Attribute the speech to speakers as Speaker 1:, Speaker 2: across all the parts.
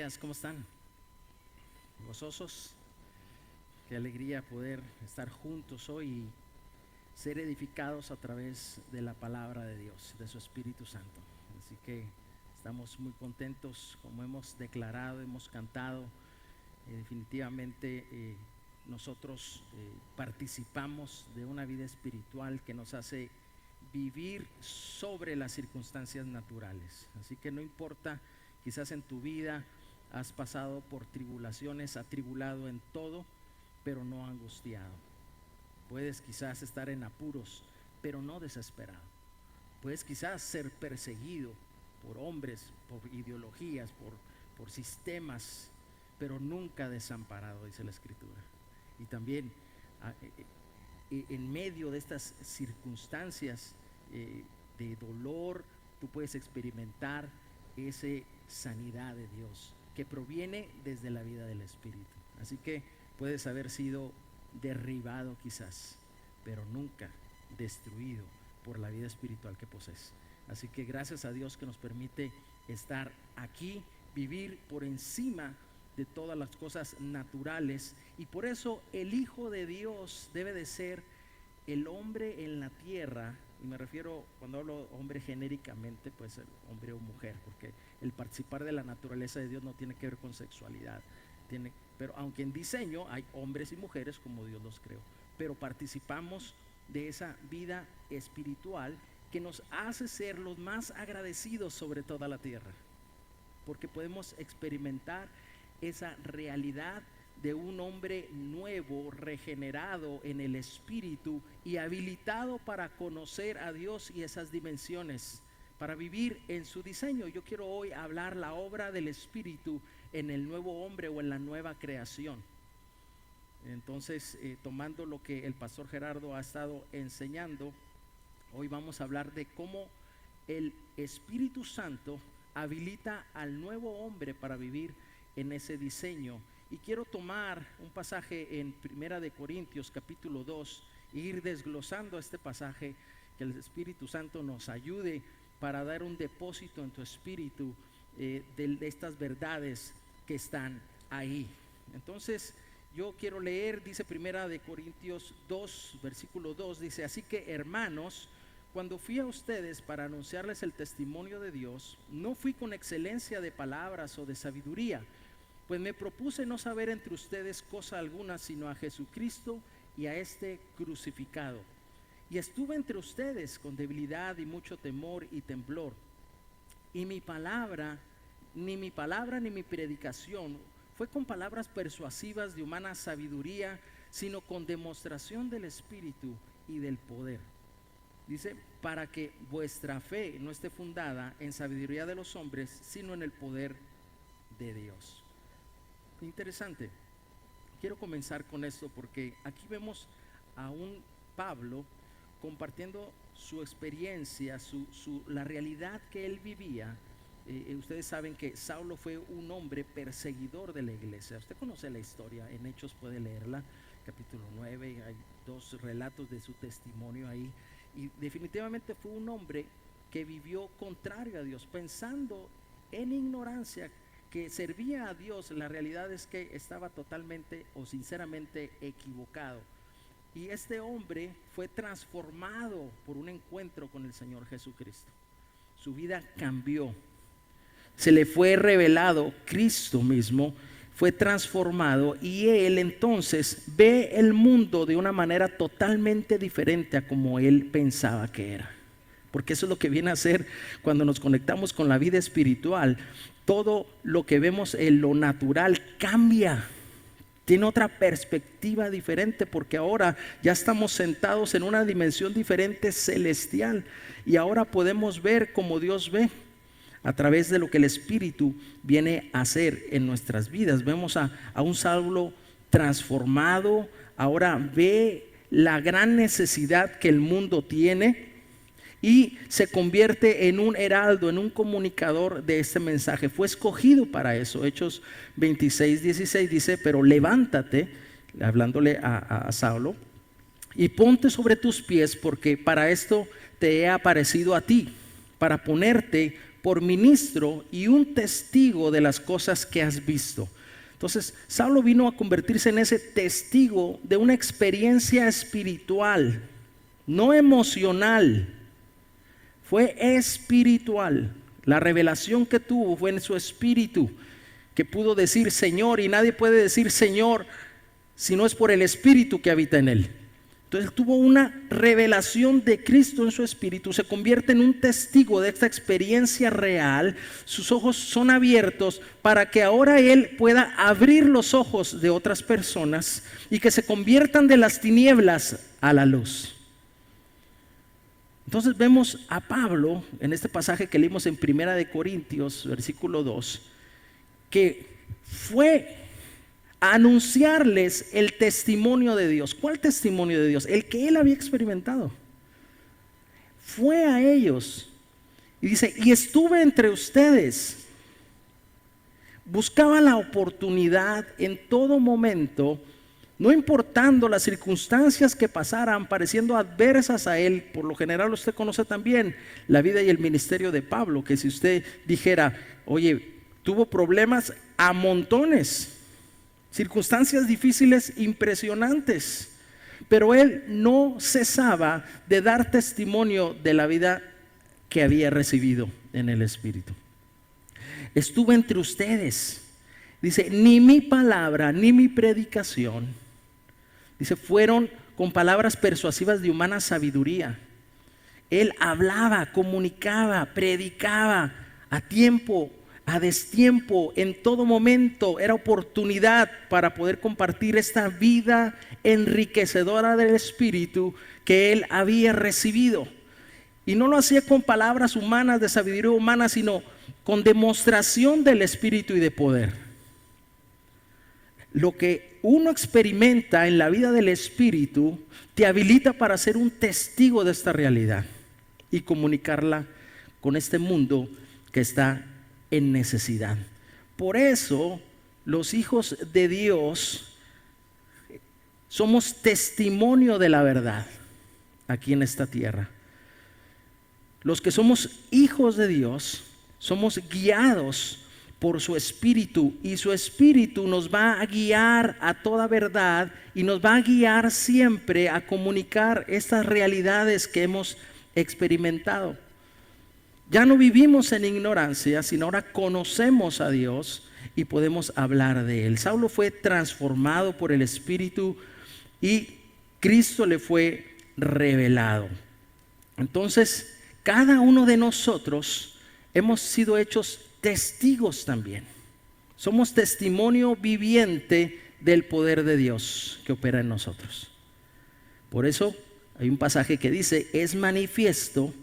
Speaker 1: días, ¿cómo están? ¿Gozosos? Qué alegría poder estar juntos hoy y ser edificados a través de la palabra de Dios, de su Espíritu Santo. Así que estamos muy contentos, como hemos declarado, hemos cantado. Definitivamente nosotros participamos de una vida espiritual que nos hace vivir sobre las circunstancias naturales. Así que no importa, quizás en tu vida has pasado por tribulaciones, atribulado en todo, pero no angustiado. Puedes quizás estar en apuros, pero no desesperado. Puedes quizás ser perseguido por hombres, por ideologías, por sistemas, pero nunca desamparado, dice la Escritura. Y también en medio de estas circunstancias de dolor, tú puedes experimentar esa sanidad de Dios que proviene desde la vida del Espíritu. Así que puedes haber sido derribado quizás, pero nunca destruido por la vida espiritual que posees. Así que gracias a Dios que nos permite estar aquí, vivir por encima de todas las cosas naturales, y por eso el Hijo de Dios debe de ser el hombre en la tierra. Y me refiero, cuando hablo hombre genéricamente, pues el hombre o mujer, porque el participar de la naturaleza de Dios no tiene que ver con sexualidad, pero aunque en diseño hay hombres y mujeres como Dios los creó, pero participamos de esa vida espiritual que nos hace ser los más agradecidos sobre toda la tierra, porque podemos experimentar esa realidad de un hombre nuevo, regenerado en el Espíritu y habilitado para conocer a Dios y esas dimensiones, para vivir en su diseño. Yo quiero hoy hablar la obra del Espíritu en el nuevo hombre o en la nueva creación. Entonces, tomando lo que el pastor Gerardo ha estado enseñando, hoy vamos a hablar de cómo el Espíritu Santo habilita al nuevo hombre para vivir en ese diseño. Y quiero tomar un pasaje en Primera de Corintios capítulo 2 e ir desglosando este pasaje, que el Espíritu Santo nos ayude para dar un depósito en tu espíritu de estas verdades que están ahí. Entonces yo quiero leer, dice Primera de Corintios 2 versículo 2, dice: así que, hermanos, cuando fui a ustedes para anunciarles el testimonio de Dios, no fui con excelencia de palabras o de sabiduría, pues me propuse no saber entre ustedes cosa alguna, sino a Jesucristo y a este crucificado. Y estuve entre ustedes con debilidad y mucho temor y temblor. Y ni mi palabra ni mi predicación fue con palabras persuasivas de humana sabiduría, sino con demostración del Espíritu y del poder. Dice, para que vuestra fe no esté fundada en sabiduría de los hombres, sino en el poder de Dios. Interesante. Quiero comenzar con esto porque aquí vemos a un Pablo compartiendo su experiencia, la realidad que él vivía. Ustedes saben que Saulo fue un hombre perseguidor de la iglesia. Usted conoce la historia, en Hechos puede leerla, capítulo 9, hay 2 relatos de su testimonio ahí. Y definitivamente fue un hombre que vivió contrario a Dios, pensando en ignorancia que servía a Dios. La realidad es que estaba totalmente o sinceramente equivocado. Y este hombre fue transformado por un encuentro con el Señor Jesucristo. Su vida cambió. Se le fue revelado Cristo mismo, fue transformado, y él entonces ve el mundo de una manera totalmente diferente a como él pensaba que era. Porque eso es lo que viene a hacer cuando nos conectamos con la vida espiritual. Todo lo que vemos en lo natural cambia, tiene otra perspectiva diferente, porque ahora ya estamos sentados en una dimensión diferente, celestial, y ahora podemos ver como Dios ve a través de lo que el Espíritu viene a hacer en nuestras vidas. Vemos a un Saulo transformado, ahora ve la gran necesidad que el mundo tiene y se convierte en un heraldo, en un comunicador de este mensaje. Fue escogido para eso. Hechos 26:16 dice: pero levántate, hablándole a Saulo, y ponte sobre tus pies, porque para esto te he aparecido a ti, para ponerte por ministro y un testigo de las cosas que has visto. Entonces, Saulo vino a convertirse en ese testigo de una experiencia espiritual, no emocional, fue espiritual. La revelación que tuvo fue en su espíritu, que pudo decir Señor, y nadie puede decir Señor si no es por el espíritu que habita en él. Entonces tuvo una revelación de Cristo en su espíritu, se convierte en un testigo de esta experiencia real. Sus ojos son abiertos para que ahora él pueda abrir los ojos de otras personas y que se conviertan de las tinieblas a la luz. Entonces vemos a Pablo en este pasaje que leímos en 1 Corintios, versículo 2, que fue a anunciarles el testimonio de Dios. ¿Cuál testimonio de Dios? El que él había experimentado. Fue a ellos y dice, y estuve entre ustedes. Buscaba la oportunidad en todo momento, no importando las circunstancias que pasaran, pareciendo adversas a él. Por lo general usted conoce también la vida y el ministerio de Pablo, que si usted dijera, oye, tuvo problemas a montones, circunstancias difíciles impresionantes, pero él no cesaba de dar testimonio de la vida que había recibido en el Espíritu. Estuve entre ustedes, dice, ni mi palabra ni mi predicación, dice, fueron con palabras persuasivas de humana sabiduría. Él hablaba, comunicaba, predicaba a tiempo, a destiempo, en todo momento. Era oportunidad para poder compartir esta vida enriquecedora del Espíritu que él había recibido. Y no lo hacía con palabras humanas, de sabiduría humana, sino con demostración del Espíritu y de poder. Lo que uno experimenta en la vida del Espíritu te habilita para ser un testigo de esta realidad y comunicarla con este mundo que está en necesidad. Por eso los hijos de Dios somos testimonio de la verdad aquí en esta tierra. Los que somos hijos de Dios somos guiados por su Espíritu, y su Espíritu nos va a guiar a toda verdad y nos va a guiar siempre a comunicar estas realidades que hemos experimentado. Ya no vivimos en ignorancia, sino ahora conocemos a Dios y podemos hablar de Él. Saulo fue transformado por el Espíritu y Cristo le fue revelado. Entonces, cada uno de nosotros hemos sido hechos testigos también. Somos testimonio viviente del poder de Dios que opera en nosotros. Por eso hay un pasaje que dice, es manifiesto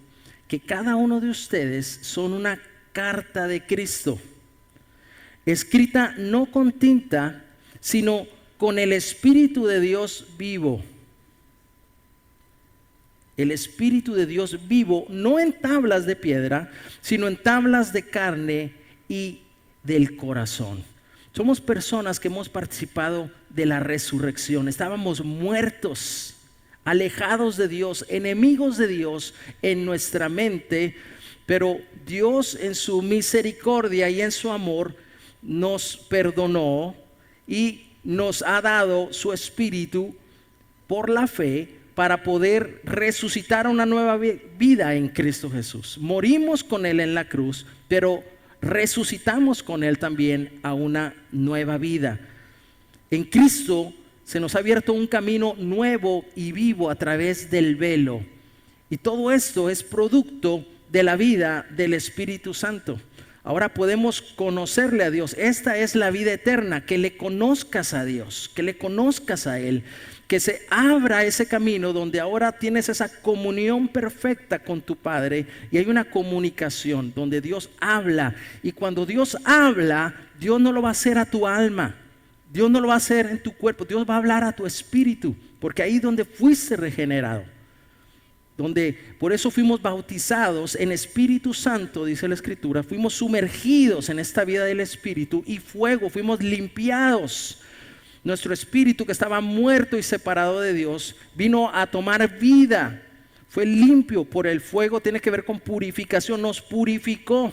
Speaker 1: que cada uno de ustedes son una carta de Cristo, escrita no con tinta, sino con el Espíritu de Dios vivo. El Espíritu de Dios vivo, no en tablas de piedra, sino en tablas de carne y del corazón. Somos personas que hemos participado de la resurrección. Estábamos muertos, alejados de Dios, enemigos de Dios en nuestra mente, pero Dios en su misericordia y en su amor nos perdonó y nos ha dado su Espíritu por la fe para poder resucitar una nueva vida en Cristo Jesús. Morimos con Él en la cruz, pero resucitamos con Él también a una nueva vida. En Cristo se nos ha abierto un camino nuevo y vivo a través del velo. Y todo esto es producto de la vida del Espíritu Santo. Ahora podemos conocerle a Dios. Esta es la vida eterna, que le conozcas a Dios, que le conozcas a Él, que se abra ese camino donde ahora tienes esa comunión perfecta con tu Padre y hay una comunicación donde Dios habla. Y cuando Dios habla, Dios no lo va a hacer a tu alma, Dios no lo va a hacer en tu cuerpo, Dios va a hablar a tu espíritu, porque ahí es donde fuiste regenerado, donde por eso fuimos bautizados en Espíritu Santo, dice la Escritura, fuimos sumergidos en esta vida del Espíritu y fuego, fuimos limpiados. Nuestro espíritu que estaba muerto y separado de Dios vino a tomar vida, fue limpio por el fuego, tiene que ver con purificación, nos purificó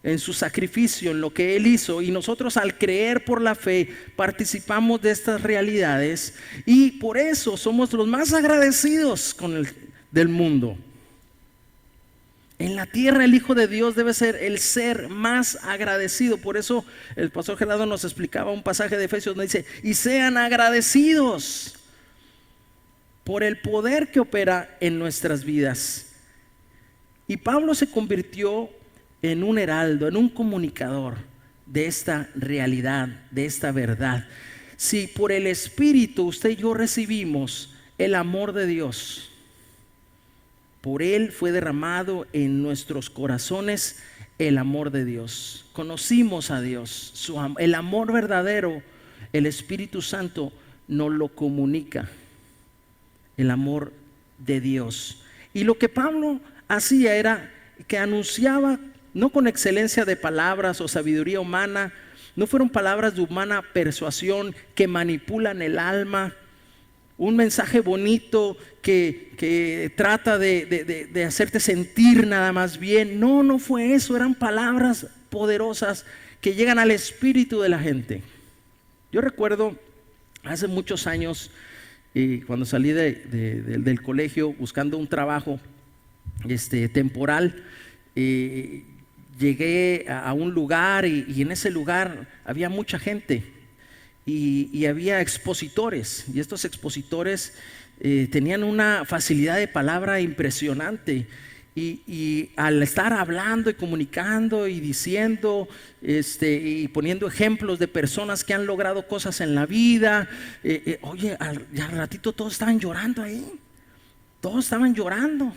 Speaker 1: en su sacrificio, en lo que Él hizo, y nosotros al creer por la fe participamos de estas realidades y por eso somos los más agradecidos del mundo. En la tierra el Hijo de Dios debe ser el ser más agradecido. Por eso el pastor Gerardo nos explicaba un pasaje de Efesios donde dice: y sean agradecidos por el poder que opera en nuestras vidas. Y Pablo se convirtió en un heraldo, en un comunicador de esta realidad, de esta verdad. Si por el Espíritu usted y yo recibimos el amor de Dios, por Él fue derramado en nuestros corazones el amor de Dios. Conocimos a Dios, el amor verdadero, el Espíritu Santo nos lo comunica, el amor de Dios. Y lo que Pablo hacía era que anunciaba, no con excelencia de palabras o sabiduría humana, no fueron palabras de humana persuasión que manipulan el alma, un mensaje bonito que trata de hacerte sentir nada más bien. No fue eso, eran palabras poderosas que llegan al espíritu de la gente. Yo recuerdo hace muchos años, cuando salí del colegio buscando un trabajo temporal, llegué a un lugar y en ese lugar había mucha gente y había expositores, y estos expositores tenían una facilidad de palabra impresionante, y al estar hablando y comunicando y diciendo y poniendo ejemplos de personas que han logrado cosas en la vida, oye, al ratito todos estaban llorando ahí, todos estaban llorando.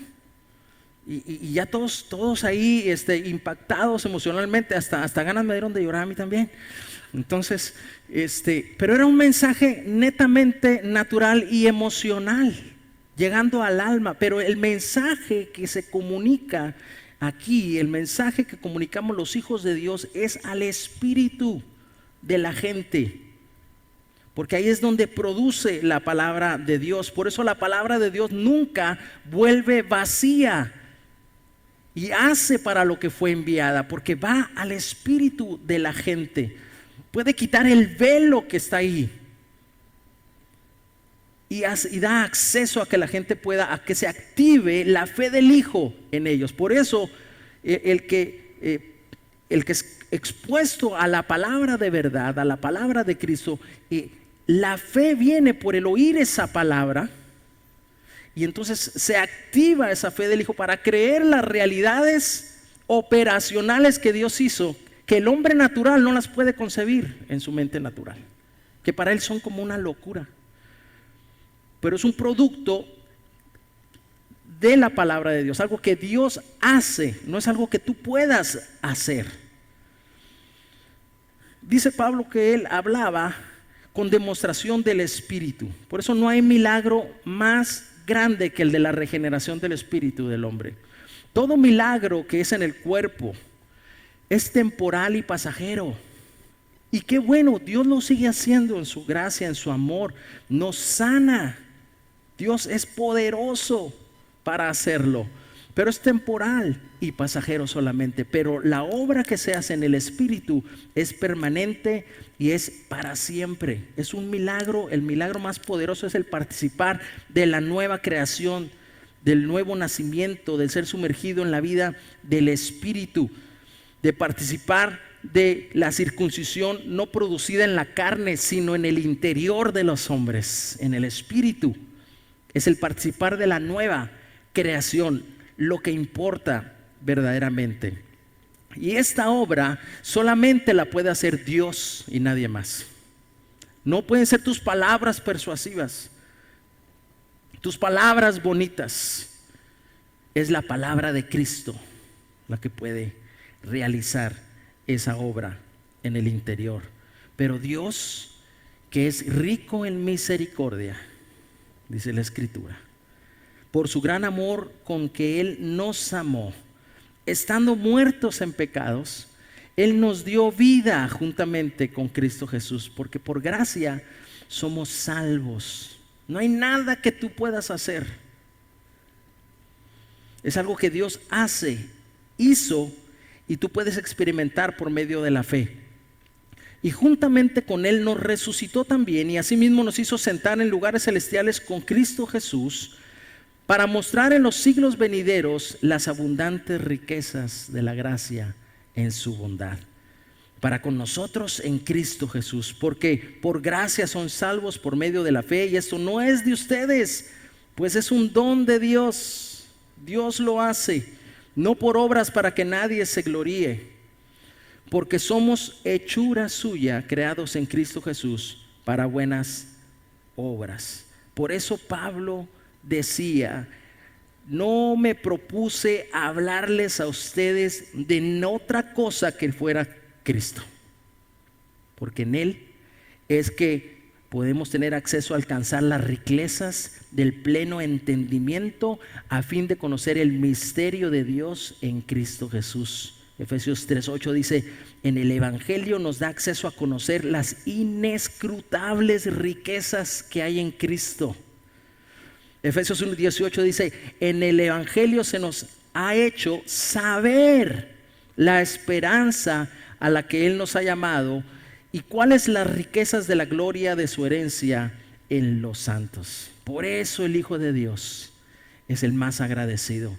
Speaker 1: Y ya todos ahí impactados emocionalmente, hasta ganas me dieron de llorar a mí también. Entonces, pero era un mensaje netamente natural y emocional, llegando al alma. Pero el mensaje que se comunica aquí, el mensaje que comunicamos los hijos de Dios, es al espíritu de la gente, porque ahí es donde produce la palabra de Dios. Por eso la palabra de Dios nunca vuelve vacía y hace para lo que fue enviada, porque va al espíritu de la gente. Puede quitar el velo que está ahí y da acceso a que la gente a que se active la fe del Hijo en ellos. Por eso el que es expuesto a la palabra de verdad, a la palabra de Cristo, la fe viene por el oír esa palabra. Y entonces se activa esa fe del Hijo para creer las realidades operacionales que Dios hizo, que el hombre natural no las puede concebir en su mente natural, que para él son como una locura. Pero es un producto de la palabra de Dios, algo que Dios hace, no es algo que tú puedas hacer. Dice Pablo que él hablaba con demostración del Espíritu. Por eso no hay milagro más grande que el de la regeneración del espíritu del hombre. Todo milagro que es en el cuerpo es temporal y pasajero. Y qué bueno, Dios lo sigue haciendo en su gracia, en su amor. Nos sana. Dios es poderoso para hacerlo, pero es temporal y pasajero solamente. Pero la obra que se hace en el espíritu es permanente y es para siempre. Es un milagro. El milagro más poderoso es el participar de la nueva creación, del nuevo nacimiento, del ser sumergido en la vida del espíritu, de participar de la circuncisión no producida en la carne, sino en el interior de los hombres, en el espíritu. Es el participar de la nueva creación, lo que importa verdaderamente. Y esta obra solamente la puede hacer Dios y nadie más. No pueden ser tus palabras persuasivas, tus palabras bonitas. Es la palabra de Cristo la que puede realizar esa obra en el interior. Pero Dios, que es rico en misericordia, dice la Escritura, por su gran amor con que Él nos amó, estando muertos en pecados, Él nos dio vida juntamente con Cristo Jesús, porque por gracia somos salvos. No hay nada que tú puedas hacer. Es algo que Dios hizo, y tú puedes experimentar por medio de la fe. Y juntamente con Él nos resucitó también y asimismo nos hizo sentar en lugares celestiales con Cristo Jesús para mostrar en los siglos venideros las abundantes riquezas de la gracia en su bondad para con nosotros en Cristo Jesús, porque por gracia son salvos por medio de la fe, y esto no es de ustedes, pues es un don de Dios. Dios lo hace, no por obras para que nadie se gloríe, porque somos hechura suya, creados en Cristo Jesús para buenas obras. Por eso Pablo decía: no me propuse hablarles a ustedes de otra cosa que fuera Cristo, porque en Él es que podemos tener acceso a alcanzar las riquezas del pleno entendimiento, a fin de conocer el misterio de Dios en Cristo Jesús. Efesios 3:8 dice: en el Evangelio nos da acceso a conocer las inescrutables riquezas que hay en Cristo. Efesios 1:18 dice: en el Evangelio se nos ha hecho saber la esperanza a la que Él nos ha llamado y cuáles las riquezas de la gloria de su herencia en los santos. Por eso el Hijo de Dios es el más agradecido.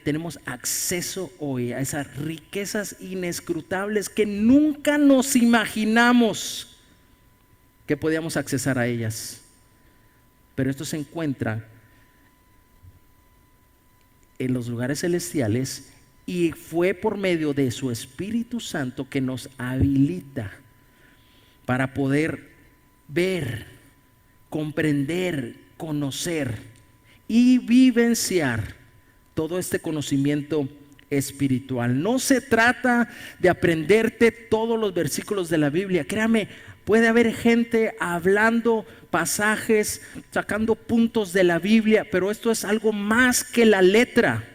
Speaker 1: Tenemos acceso hoy a esas riquezas inescrutables que nunca nos imaginamos que podíamos accesar a ellas. Pero esto se encuentra en los lugares celestiales, y fue por medio de su Espíritu Santo que nos habilita para poder ver, comprender, conocer y vivenciar todo este conocimiento espiritual. No se trata de aprenderte todos los versículos de la Biblia. Créame, puede haber gente hablando pasajes, sacando puntos de la Biblia, pero esto es algo más que la letra.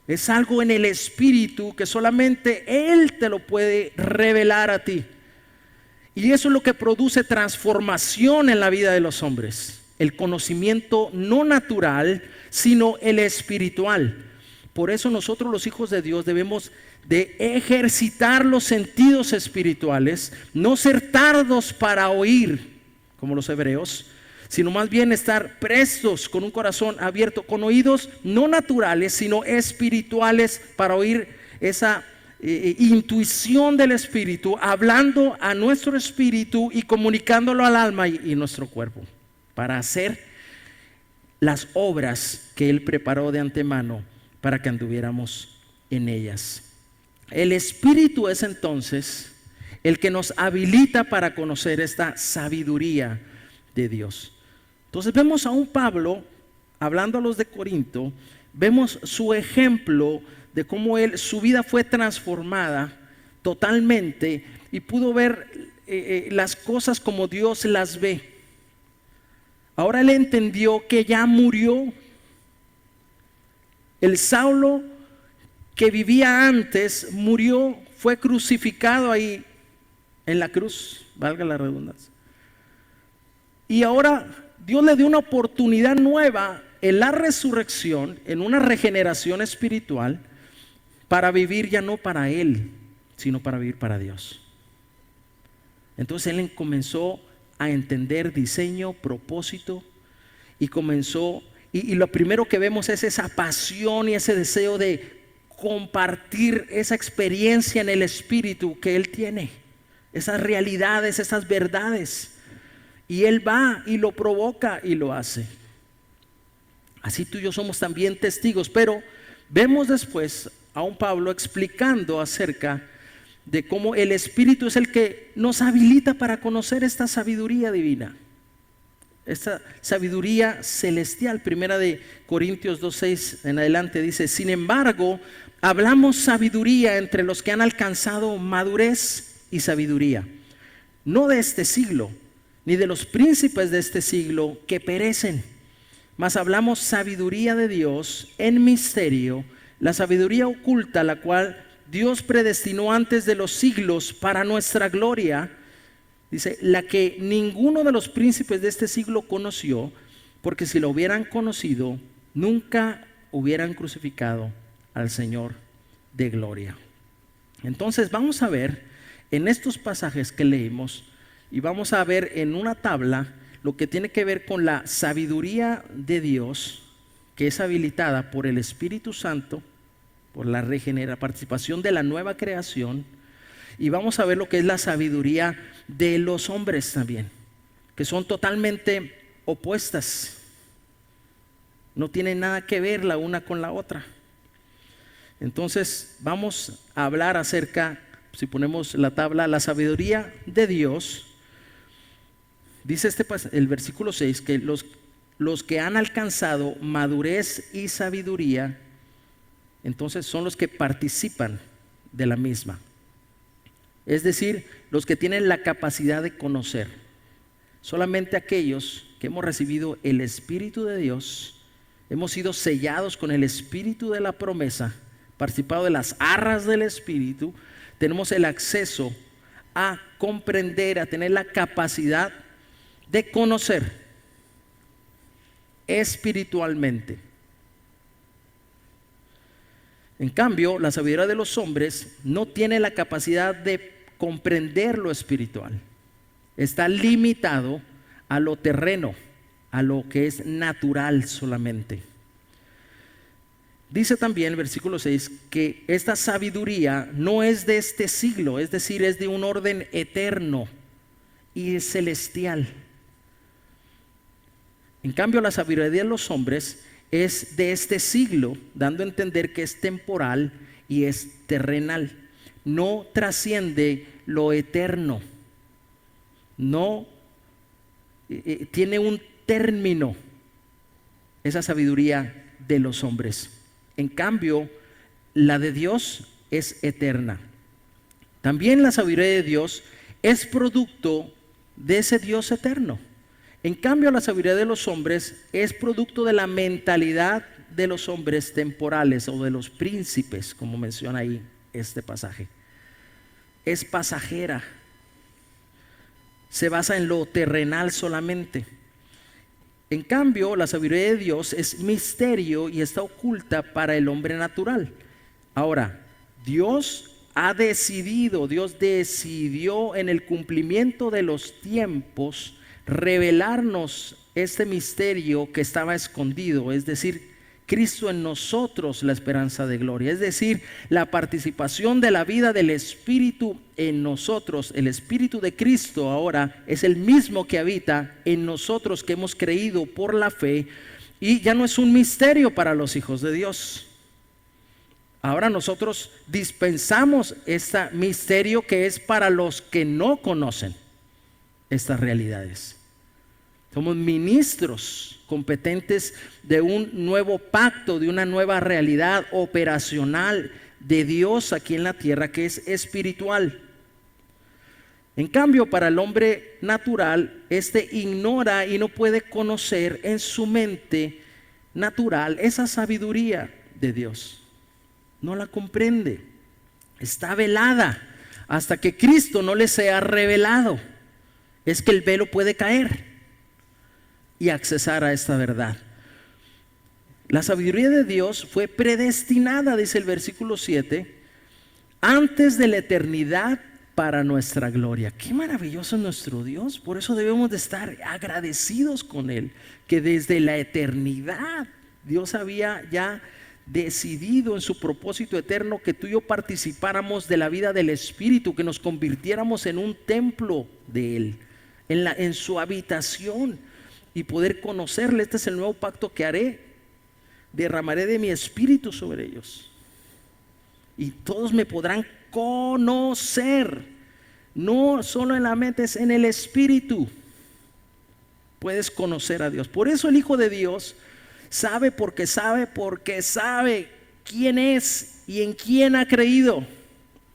Speaker 1: Es algo en el Espíritu que solamente Él te lo puede revelar a ti. Y eso es lo que produce transformación en la vida de los hombres. El conocimiento no natural, sino el espiritual. Por eso nosotros, los hijos de Dios, debemos de ejercitar los sentidos espirituales, no ser tardos para oír, como los hebreos, sino más bien estar prestos, con un corazón abierto, con oídos no naturales, sino espirituales, para oír esa intuición del Espíritu, hablando a nuestro espíritu y comunicándolo al alma y nuestro cuerpo, para hacer las obras que Él preparó de antemano para que anduviéramos en ellas. El Espíritu es entonces el que nos habilita para conocer esta sabiduría de Dios. Entonces vemos a un Pablo hablando a los de Corinto, vemos su ejemplo de cómo su vida fue transformada totalmente y pudo ver las cosas como Dios las ve. Ahora él entendió que ya murió. El Saulo que vivía antes murió, fue crucificado ahí en la cruz, valga la redundancia. Y ahora Dios le dio una oportunidad nueva en la resurrección, en una regeneración espiritual, para vivir ya no para él, sino para vivir para Dios. Entonces él comenzó a entender diseño, propósito, y comenzó, y lo primero que vemos es esa pasión y ese deseo de compartir esa experiencia en el Espíritu que él tiene, esas realidades, esas verdades. Y él va y lo provoca y lo hace. Así tú y yo somos también testigos. Pero vemos después a un Pablo explicando acerca de cómo el Espíritu es el que nos habilita para conocer esta sabiduría divina, esta sabiduría celestial. Primera de Corintios 2:6 en adelante dice: sin embargo, hablamos sabiduría entre los que han alcanzado madurez y sabiduría, no de este siglo, ni de los príncipes de este siglo que perecen, mas hablamos sabiduría de Dios en misterio, la sabiduría oculta, la cual Dios predestinó antes de los siglos para nuestra gloria. Dice, la que ninguno de los príncipes de este siglo conoció, porque si lo hubieran conocido, nunca hubieran crucificado al Señor de gloria. Entonces vamos a ver en estos pasajes que leímos y vamos a ver en una tabla lo que tiene que ver con la sabiduría de Dios, que es habilitada por el Espíritu Santo, por la participación de la nueva creación, y vamos a ver lo que es la sabiduría de los hombres también, que son totalmente opuestas, no tienen nada que ver la una con la otra. Entonces vamos a hablar acerca, si ponemos la tabla, la sabiduría de Dios. Dice el versículo 6 que los que han alcanzado madurez y sabiduría, entonces son los que participan de la misma. Es decir, los que tienen la capacidad de conocer. Solamente aquellos que hemos recibido el Espíritu de Dios, hemos sido sellados con el Espíritu de la promesa, participado de las arras del Espíritu, tenemos el acceso a comprender, a tener la capacidad de conocer espiritualmente. En cambio, la sabiduría de los hombres no tiene la capacidad de comprender lo espiritual. Está limitado a lo terreno, a lo que es natural solamente. Dice también el versículo 6 que esta sabiduría no es de este siglo, es decir, es de un orden eterno y celestial. En cambio, la sabiduría de los hombres es de este siglo, dando a entender que es temporal y es terrenal. No trasciende lo eterno. No tiene un término esa sabiduría de los hombres. En cambio, la de Dios es eterna. También la sabiduría de Dios es producto de ese Dios eterno. En cambio, la sabiduría de los hombres es producto de la mentalidad de los hombres temporales o de los príncipes, como menciona ahí este pasaje. Es pasajera. Se basa en lo terrenal solamente. En cambio, la sabiduría de Dios es misterio y está oculta para el hombre natural. Ahora, Dios decidió en el cumplimiento de los tiempos revelarnos este misterio que estaba escondido, es decir, Cristo en nosotros, la esperanza de gloria, es decir, la participación de la vida del Espíritu en nosotros. El Espíritu de Cristo ahora es el mismo que habita en nosotros, que hemos creído por la fe, y ya no es un misterio para los hijos de Dios. Ahora nosotros dispensamos este misterio que es para los que no conocen estas realidades. Somos ministros competentes de un nuevo pacto, de una nueva realidad operacional de Dios aquí en la tierra, que es espiritual. En cambio, para el hombre natural, ignora y no puede conocer en su mente natural esa sabiduría de Dios. No la comprende. Está velada hasta que Cristo no le sea revelado. Es que el velo puede caer y accesar a esta verdad. La sabiduría de Dios fue predestinada, dice el versículo 7, antes de la eternidad para nuestra gloria. Qué maravilloso es nuestro Dios. Por eso debemos de estar agradecidos con Él, que desde la eternidad Dios había ya decidido en su propósito eterno que tú y yo participáramos de la vida del Espíritu, que nos convirtiéramos en un templo de Él, en su habitación, y poder conocerle. Este es el nuevo pacto que haré: derramaré de mi espíritu sobre ellos y todos me podrán conocer. No solo en la mente, es en el espíritu. Puedes conocer a Dios. Por eso el Hijo de Dios sabe porque sabe quién es y en quién ha creído.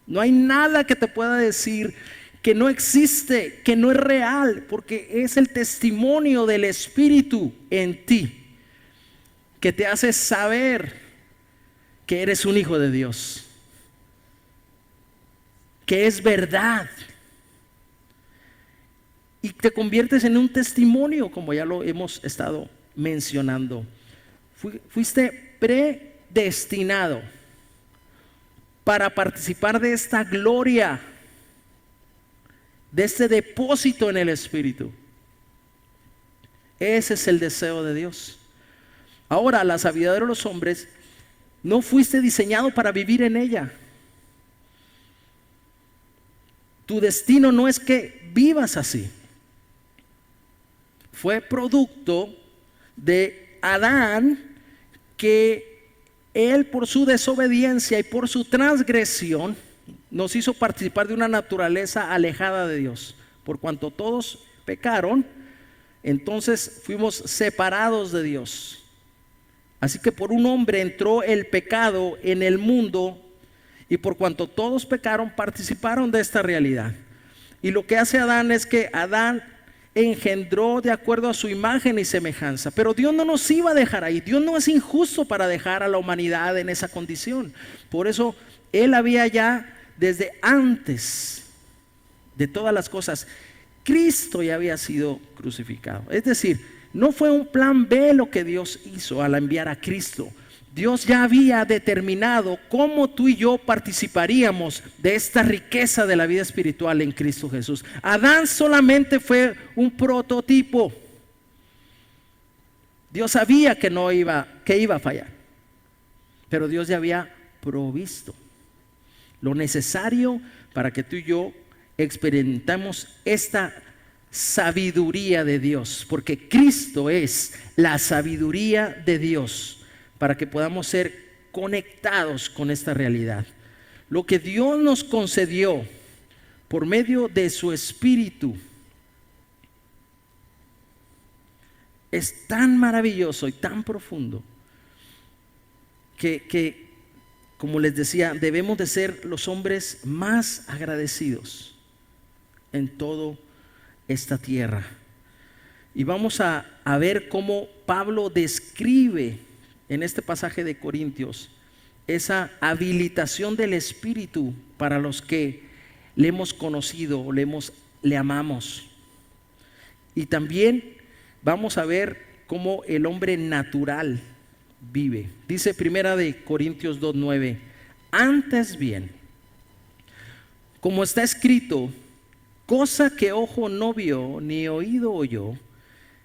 Speaker 1: No hay nada que te pueda decir que no existe, que no es real, porque es el testimonio del Espíritu en ti que te hace saber que eres un hijo de Dios, que es verdad, y te conviertes en un testimonio, como ya lo hemos estado mencionando. Fuiste predestinado para participar de esta gloria, de este depósito en el Espíritu. Ese es el deseo de Dios. Ahora, la sabiduría de los hombres, no fuiste diseñado para vivir en ella. Tu destino no es que vivas así. Fue producto de Adán, que él, por su desobediencia y por su transgresión, nos hizo participar de una naturaleza alejada de Dios. Por cuanto todos pecaron, entonces fuimos separados de Dios. Así que por un hombre entró el pecado en el mundo, y por cuanto todos pecaron, participaron de esta realidad. Y lo que hace Adán es que Adán engendró de acuerdo a su imagen y semejanza. Pero Dios no nos iba a dejar ahí. Dios no es injusto para dejar a la humanidad en esa condición. Por eso Él había ya, desde antes de todas las cosas, Cristo ya había sido crucificado. Es decir, no fue un plan B lo que Dios hizo al enviar a Cristo. Dios ya había determinado cómo tú y yo participaríamos de esta riqueza de la vida espiritual en Cristo Jesús. Adán solamente fue un prototipo. Dios sabía que iba a fallar, pero Dios ya había provisto lo necesario para que tú y yo experimentemos esta sabiduría de Dios, porque Cristo es la sabiduría de Dios, para que podamos ser conectados con esta realidad. Lo que Dios nos concedió por medio de su Espíritu es tan maravilloso y tan profundo que, como les decía, debemos de ser los hombres más agradecidos en toda esta tierra. Y vamos a ver cómo Pablo describe en este pasaje de Corintios esa habilitación del Espíritu para los que le hemos conocido, le amamos. Y también vamos a ver cómo el hombre natural vive. Dice primera de Corintios 2:9: antes bien, como está escrito, cosa que ojo no vio, ni oído oyó,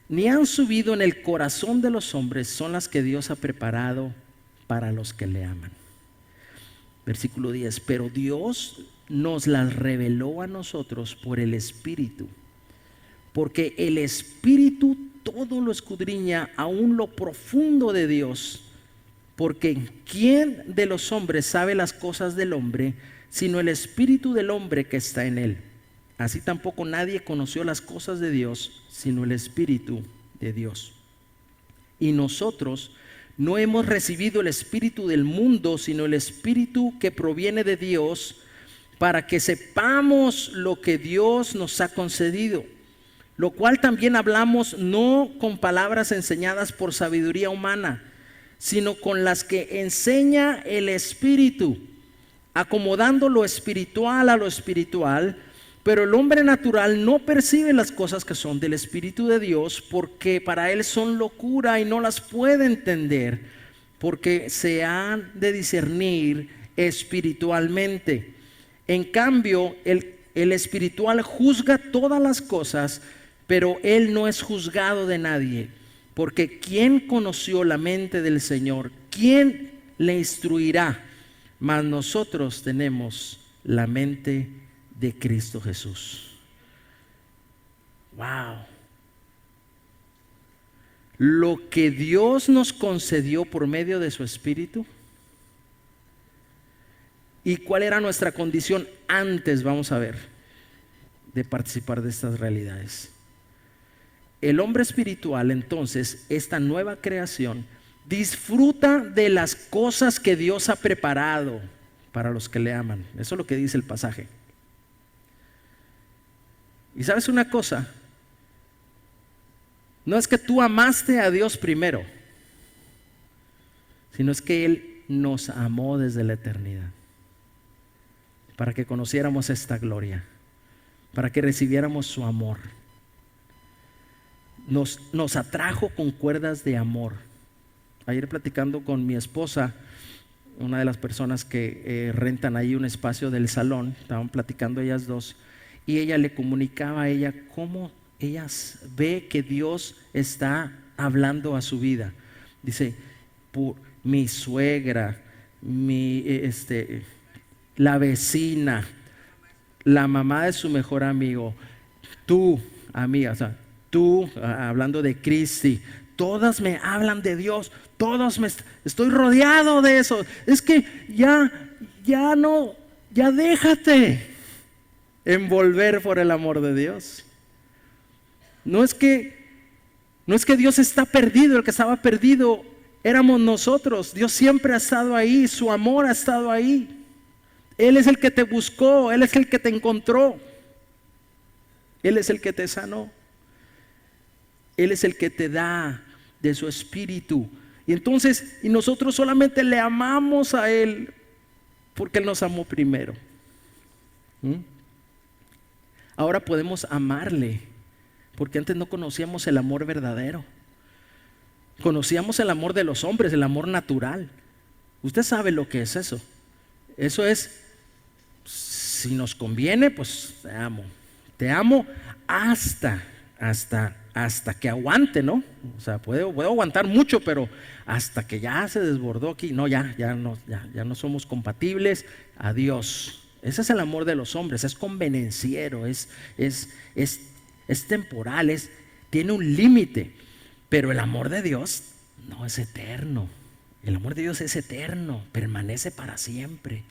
Speaker 1: ni han subido en el corazón de los hombres, son las que Dios ha preparado para los que le aman. Versículo 10: pero Dios nos las reveló a nosotros por el Espíritu, porque el Espíritu todo lo escudriña, aún lo profundo de Dios. Porque ¿quién de los hombres sabe las cosas del hombre, sino el Espíritu del hombre que está en él? Así tampoco nadie conoció las cosas de Dios, sino el Espíritu de Dios. Y nosotros no hemos recibido el espíritu del mundo, sino el Espíritu que proviene de Dios, para que sepamos lo que Dios nos ha concedido. Lo cual también hablamos, no con palabras enseñadas por sabiduría humana, sino con las que enseña el Espíritu, acomodando lo espiritual a lo espiritual. Pero el hombre natural no percibe las cosas que son del Espíritu de Dios, porque para él son locura y no las puede entender, porque se han de discernir espiritualmente. En cambio, el espiritual juzga todas las cosas, pero él no es juzgado de nadie. Porque ¿quién conoció la mente del Señor? ¿Quién le instruirá? Mas nosotros tenemos la mente de Cristo Jesús. Wow. Lo que Dios nos concedió por medio de su Espíritu. ¿Y cuál era nuestra condición antes, vamos a ver, de participar de estas realidades? El hombre espiritual, entonces, esta nueva creación, disfruta de las cosas que Dios ha preparado para los que le aman. Eso es lo que dice el pasaje. Y sabes una cosa, no es que tú amaste a Dios primero, sino es que Él nos amó desde la eternidad, para que conociéramos esta gloria, para que recibiéramos su amor. Nos atrajo con cuerdas de amor. Ayer platicando con mi esposa, una de las personas que rentan ahí un espacio del salón, estaban platicando ellas dos, y ella le comunicaba a ella cómo ella ve que Dios está hablando a su vida. Dice, mi suegra, la vecina, la mamá de su mejor amigo, tú, amiga, o sea, tú, hablando de Cristi, todas me hablan de Dios, estoy rodeado de eso. Es que ya no, ya déjate envolver por el amor de Dios. No es que Dios está perdido, el que estaba perdido éramos nosotros. Dios siempre ha estado ahí, su amor ha estado ahí. Él es el que te buscó, Él es el que te encontró, Él es el que te sanó, Él es el que te da de su espíritu. Y entonces, y nosotros solamente le amamos a Él porque Él nos amó primero. Ahora podemos amarle, porque antes no conocíamos el amor verdadero. Conocíamos el amor de los hombres, el amor natural. Usted sabe lo que es eso. Eso es, si nos conviene, pues te amo hasta que aguante, ¿no? O sea, puedo aguantar mucho, pero hasta que ya se desbordó aquí, no, ya no somos compatibles, adiós. Ese es el amor de los hombres, es convenenciero, es temporal, tiene un límite, pero el amor de Dios no es eterno. El amor de Dios es eterno, permanece para siempre.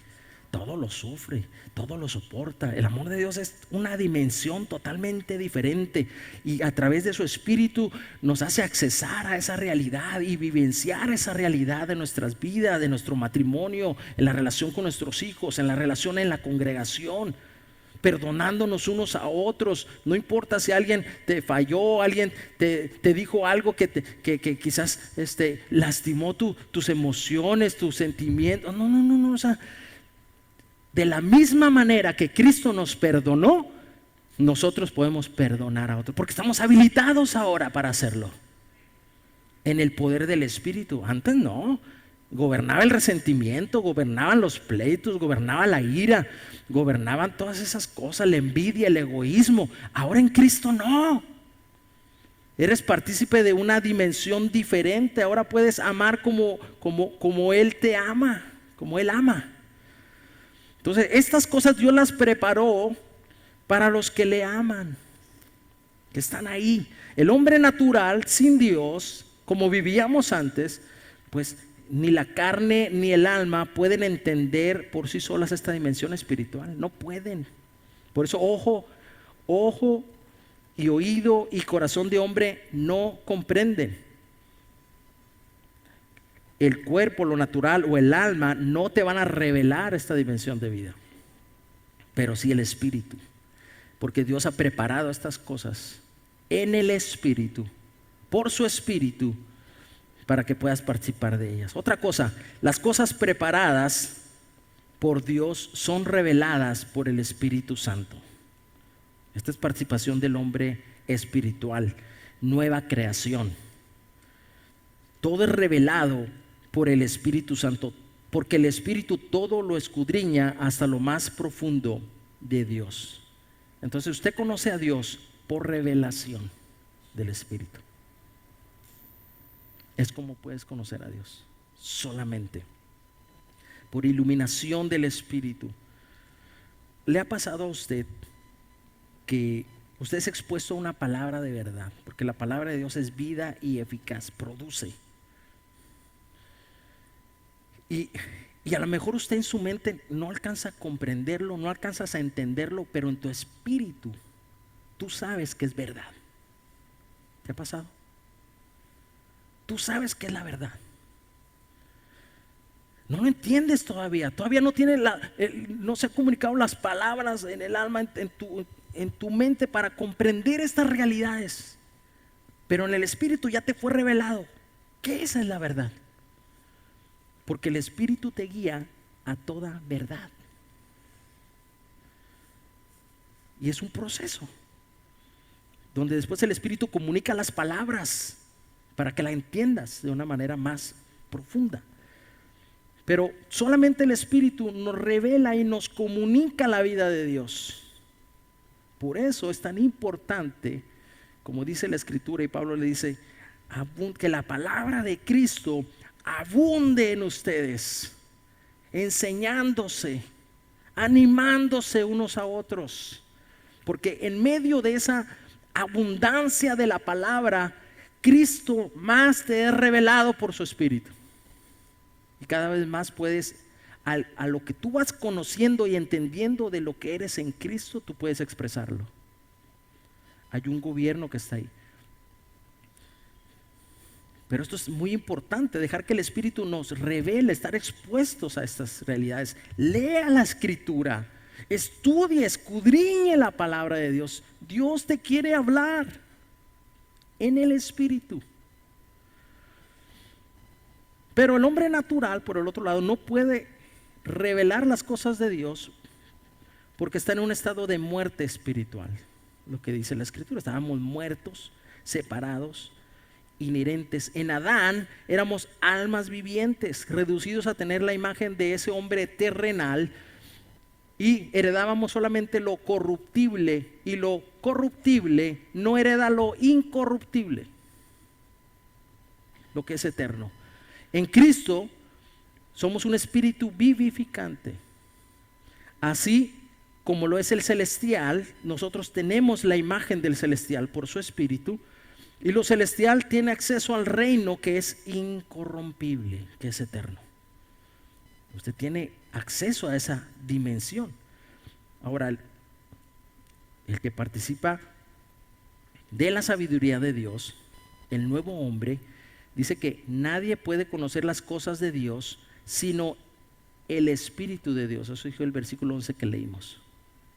Speaker 1: Todo lo sufre, todo lo soporta. El amor de Dios es una dimensión totalmente diferente, y a través de su espíritu nos hace accesar a esa realidad y vivenciar esa realidad de nuestras vidas, de nuestro matrimonio, en la relación con nuestros hijos, en la relación en la congregación, perdonándonos unos a otros. No importa si alguien te falló, alguien te dijo algo que quizás lastimó tus emociones, tus sentimientos. No, o sea, de la misma manera que Cristo nos perdonó, nosotros podemos perdonar a otros, porque estamos habilitados ahora para hacerlo en el poder del Espíritu. Antes no, gobernaba el resentimiento, gobernaban los pleitos, gobernaba la ira, gobernaban todas esas cosas, la envidia, el egoísmo. Ahora en Cristo no. Eres partícipe de una dimensión diferente. Ahora puedes amar como Él te ama, como Él ama. Entonces, estas cosas Dios las preparó para los que le aman, que están ahí. El hombre natural, sin Dios, como vivíamos antes, pues ni la carne ni el alma pueden entender por sí solas esta dimensión espiritual. No pueden. Por eso ojo y oído y corazón de hombre no comprenden. El cuerpo, lo natural o el alma no te van a revelar esta dimensión de vida, pero sí el espíritu, porque Dios ha preparado estas cosas en el espíritu, por su espíritu, para que puedas participar de ellas. Otra cosa, las cosas preparadas por Dios son reveladas por el Espíritu Santo. Esta es participación del hombre espiritual, nueva creación. Todo es revelado por el Espíritu Santo, porque el Espíritu todo lo escudriña hasta lo más profundo de Dios. Entonces usted conoce a Dios por revelación del Espíritu. Es como puedes conocer a Dios, solamente por iluminación del Espíritu. ¿Le ha pasado a usted que usted es expuesto a una palabra de verdad? Porque la palabra de Dios es vida y eficaz, produce. Y a lo mejor usted en su mente no alcanza a comprenderlo, no alcanzas a entenderlo, pero en tu espíritu tú sabes que es verdad. ¿Te ha pasado? Tú sabes que es la verdad. No lo entiendes todavía no tiene no se han comunicado las palabras en el alma, en tu mente para comprender estas realidades. Pero en el espíritu ya te fue revelado que esa es la verdad. Porque el espíritu te guía a toda verdad. Y es un proceso donde después el espíritu comunica las palabras para que la entiendas de una manera más profunda. Pero solamente el Espíritu nos revela y nos comunica la vida de Dios. Por eso es tan importante, como dice la Escritura, y Pablo le dice, que la palabra de Cristo abunde en ustedes, enseñándose, animándose unos a otros. Porque en medio de esa abundancia de la palabra, Cristo más te es revelado por su Espíritu. Y cada vez más puedes, a lo que tú vas conociendo y entendiendo de lo que eres en Cristo, tú puedes expresarlo. Hay un gobierno que está ahí. Pero esto es muy importante, dejar que el Espíritu nos revele, estar expuestos a estas realidades. Lea la Escritura, estudie, escudriñe la palabra de Dios. Dios te quiere hablar en el Espíritu. Pero el hombre natural, por el otro lado, no puede revelar las cosas de Dios porque está en un estado de muerte espiritual. Lo que dice la Escritura, estábamos muertos, separados, inherentes. En Adán éramos almas vivientes, reducidos a tener la imagen de ese hombre terrenal, y heredábamos solamente lo corruptible, y lo corruptible no hereda lo incorruptible, lo que es eterno. En Cristo somos un espíritu vivificante. Así como lo es el celestial, nosotros tenemos la imagen del celestial por su espíritu, y lo celestial tiene acceso al reino que es incorrompible, que es eterno. Usted tiene acceso a esa dimensión. Ahora, el que participa de la sabiduría de Dios, el nuevo hombre, dice que nadie puede conocer las cosas de Dios sino el Espíritu de Dios. Eso dijo el versículo 11 que leímos.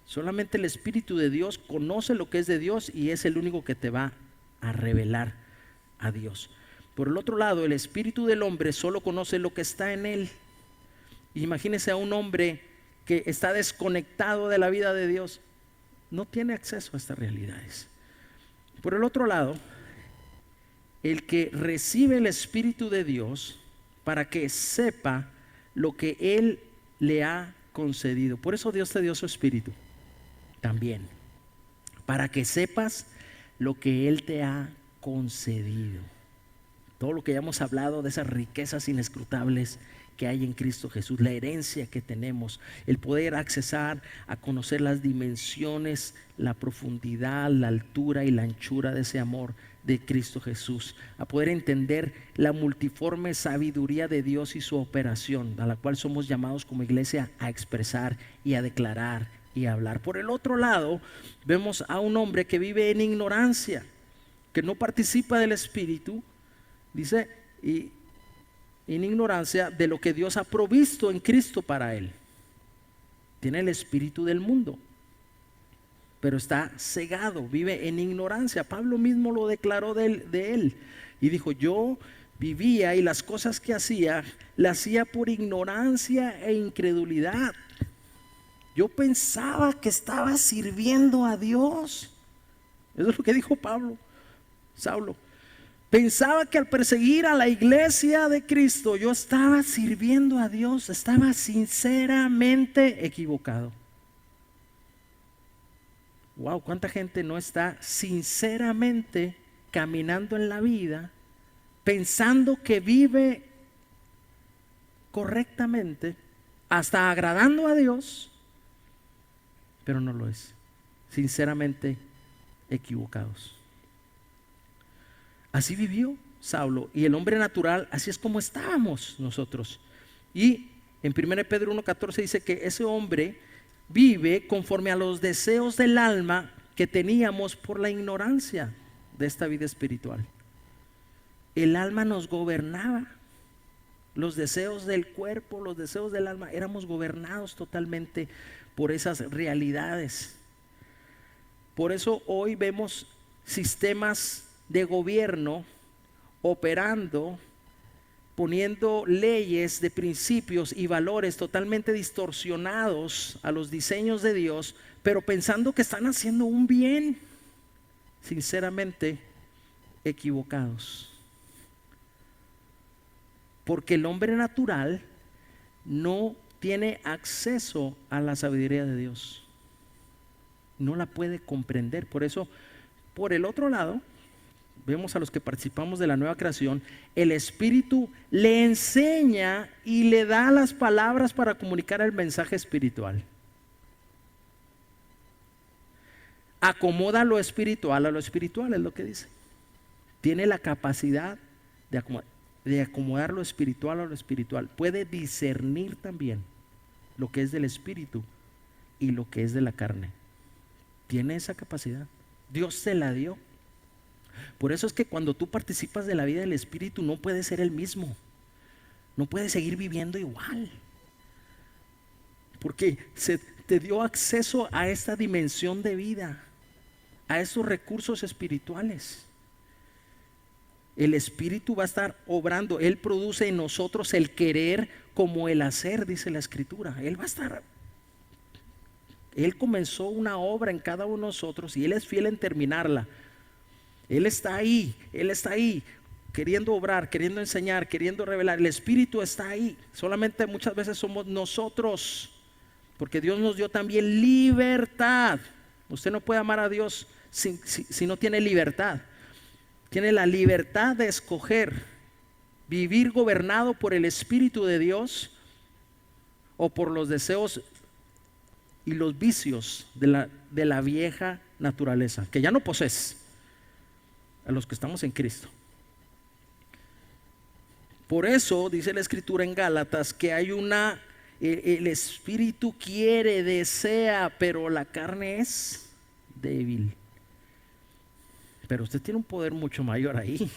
Speaker 1: Solamente el Espíritu de Dios conoce lo que es de Dios y es el único que te va a revelar a Dios. Por el otro lado, el espíritu del hombre solo conoce lo que está en él. Imagínese a un hombre que está desconectado de la vida de Dios, no tiene acceso a estas realidades. Por el otro lado, el que recibe el Espíritu de Dios para que sepa lo que Él le ha concedido. Por eso Dios te dio su Espíritu también, para que sepas lo que Él te ha concedido. Todo lo que ya hemos hablado de esas riquezas inescrutables que hay en Cristo Jesús, la herencia que tenemos, el poder accesar a conocer las dimensiones, la profundidad, la altura y la anchura de ese amor de Cristo Jesús, a poder entender la multiforme sabiduría de Dios y su operación, a la cual somos llamados como iglesia a expresar y a declarar y a hablar. Por el otro lado, vemos a un hombre que vive en ignorancia, que no participa del Espíritu, dice, y en ignorancia de lo que Dios ha provisto en Cristo para él. Tiene el espíritu del mundo, pero está cegado, vive en ignorancia. Pablo mismo lo declaró de él y dijo: yo vivía y las cosas que hacía, las hacía por ignorancia e incredulidad. Yo pensaba que estaba sirviendo a Dios. Eso es lo que dijo Saulo. Pensaba que al perseguir a la iglesia de Cristo yo estaba sirviendo a Dios. Estaba sinceramente equivocado. Wow, cuánta gente no está sinceramente caminando en la vida pensando que vive correctamente, hasta agradando a Dios, pero no lo es. Sinceramente equivocados. Así vivió Saulo, y el hombre natural, así es como estábamos nosotros. Y en 1 Pedro 1:14 dice que ese hombre vive conforme a los deseos del alma que teníamos por la ignorancia de esta vida espiritual. El alma nos gobernaba, los deseos del cuerpo, los deseos del alma, éramos gobernados totalmente por esas realidades. Por eso hoy vemos sistemas de gobierno operando, poniendo leyes de principios y valores totalmente distorsionados a los diseños de Dios, pero pensando que están haciendo un bien, sinceramente equivocados. Porque el hombre natural no tiene acceso a la sabiduría de Dios. No la puede comprender. Por eso, por el otro lado, vemos a los que participamos de la nueva creación, el Espíritu le enseña y le da las palabras para comunicar el mensaje espiritual. Acomoda lo espiritual a lo espiritual, es lo que dice. Tiene la capacidad de acomodar lo espiritual a lo espiritual. Puede discernir también lo que es del espíritu y lo que es de la carne. Tiene esa capacidad. Dios se la dio. Por eso es que cuando tú participas de la vida del espíritu no puedes ser el mismo. No puedes seguir viviendo igual. Porque se te dio acceso a esta dimensión de vida, a esos recursos espirituales. El Espíritu va a estar obrando. Él produce en nosotros el querer como el hacer, dice la Escritura. Él va a estar. Él comenzó una obra en cada uno de nosotros y Él es fiel en terminarla. Él está ahí, queriendo obrar, queriendo enseñar, queriendo revelar. El Espíritu está ahí. Solamente muchas veces somos nosotros, porque Dios nos dio también libertad. Usted no puede amar a Dios si no tiene libertad. Tiene la libertad de escoger vivir gobernado por el Espíritu de Dios o por los deseos y los vicios de la vieja naturaleza, que ya no posees, a los que estamos en Cristo. Por eso dice la Escritura en Gálatas que hay el Espíritu quiere, desea, pero la carne es débil. Pero usted tiene un poder mucho mayor ahí.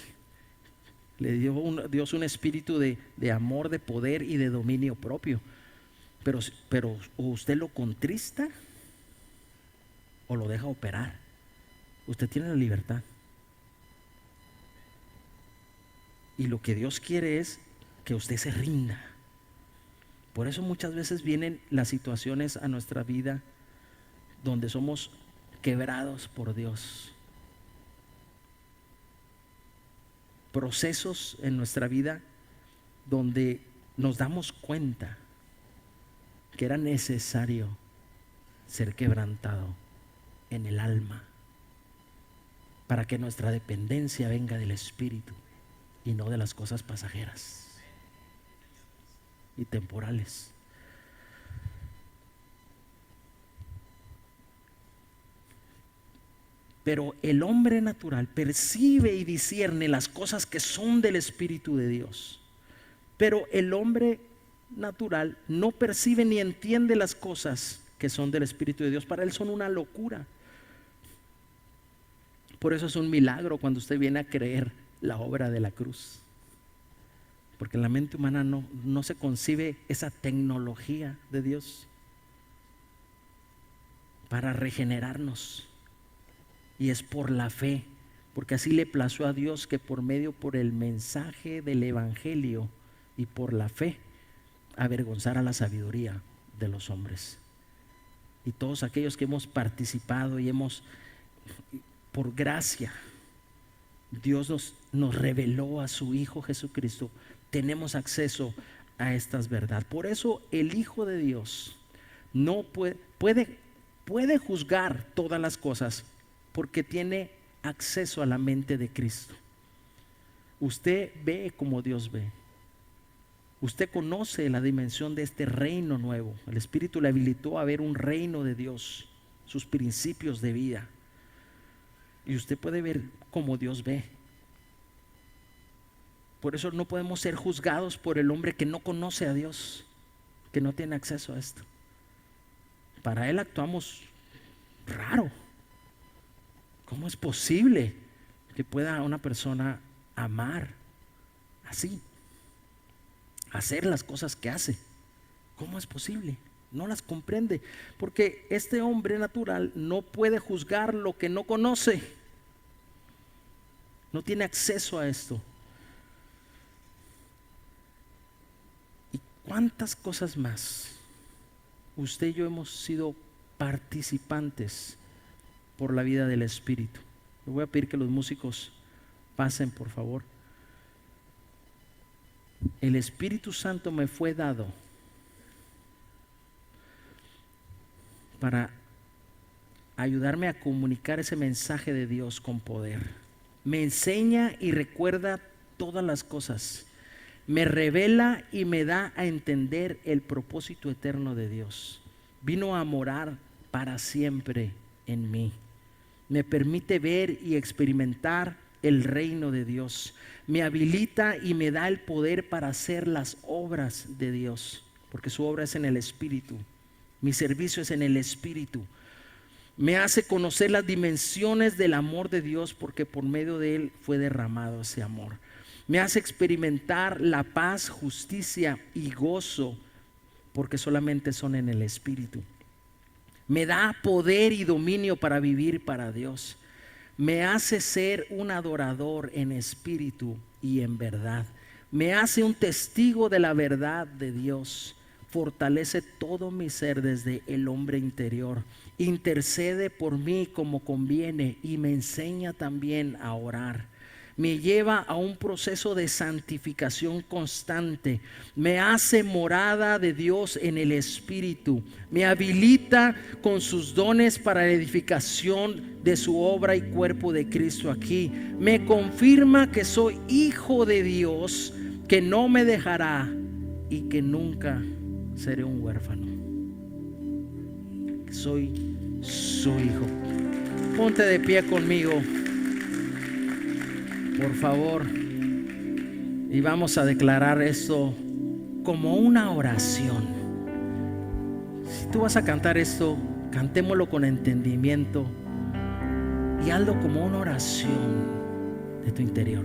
Speaker 1: Le dio Dios un espíritu de amor, de poder y de dominio propio. Pero o usted lo contrista o lo deja operar. Usted tiene la libertad. Y lo que Dios quiere es que usted se rinda. Por eso muchas veces vienen las situaciones a nuestra vida donde somos quebrados por Dios. Procesos en nuestra vida donde nos damos cuenta que era necesario ser quebrantado en el alma para que nuestra dependencia venga del Espíritu y no de las cosas pasajeras y temporales. Pero el hombre natural percibe y discierne las cosas que son del Espíritu de Dios. Pero el hombre natural no percibe ni entiende las cosas que son del Espíritu de Dios. Para él son una locura. Por eso es un milagro cuando usted viene a creer la obra de la cruz. Porque en la mente humana no se concibe esa tecnología de Dios para regenerarnos. Y es por la fe, porque así le plació a Dios que por el mensaje del Evangelio y por la fe, avergonzara la sabiduría de los hombres. Y todos aquellos que hemos participado y por gracia, Dios nos reveló a su Hijo Jesucristo, tenemos acceso a estas verdades. Por eso el Hijo de Dios no puede juzgar todas las cosas, porque tiene acceso a la mente de Cristo. Usted ve como Dios ve. Usted conoce la dimensión de este reino nuevo. El Espíritu le habilitó a ver un reino de Dios, sus principios de vida. Y usted puede ver como Dios ve. Por eso no podemos ser juzgados por el hombre que no conoce a Dios, que no tiene acceso a esto. Para él actuamos raro. ¿Cómo es posible que pueda una persona amar así? Hacer las cosas que hace. ¿Cómo es posible? No las comprende. Porque este hombre natural no puede juzgar lo que no conoce. No tiene acceso a esto. ¿Y cuántas cosas más? Usted y yo hemos sido participantes por la vida del Espíritu. Le voy a pedir que los músicos pasen, por favor. El Espíritu Santo me fue dado para ayudarme a comunicar ese mensaje de Dios con poder. Me enseña y recuerda todas las cosas. Me revela y me da a entender el propósito eterno de Dios. Vino a morar para siempre en mí. Me permite ver y experimentar el reino de Dios. Me habilita y me da el poder para hacer las obras de Dios, porque su obra es en el Espíritu. Mi servicio es en el Espíritu. Me hace conocer las dimensiones del amor de Dios, porque por medio de Él fue derramado ese amor. Me hace experimentar la paz, justicia y gozo, porque solamente son en el Espíritu. Me da poder y dominio para vivir para Dios. Me hace ser un adorador en espíritu y en verdad. Me hace un testigo de la verdad de Dios. Fortalece todo mi ser desde el hombre interior. Intercede por mí como conviene y me enseña también a orar. Me lleva a un proceso de santificación constante. Me hace morada de Dios en el Espíritu. Me habilita con sus dones para la edificación de su obra y cuerpo de Cristo aquí. Me confirma que soy hijo de Dios, que no me dejará y que nunca seré un huérfano. Soy su hijo. Ponte de pie conmigo, por favor, y vamos a declarar esto como una oración. Si tú vas a cantar esto, cantémoslo con entendimiento y hazlo como una oración de tu interior.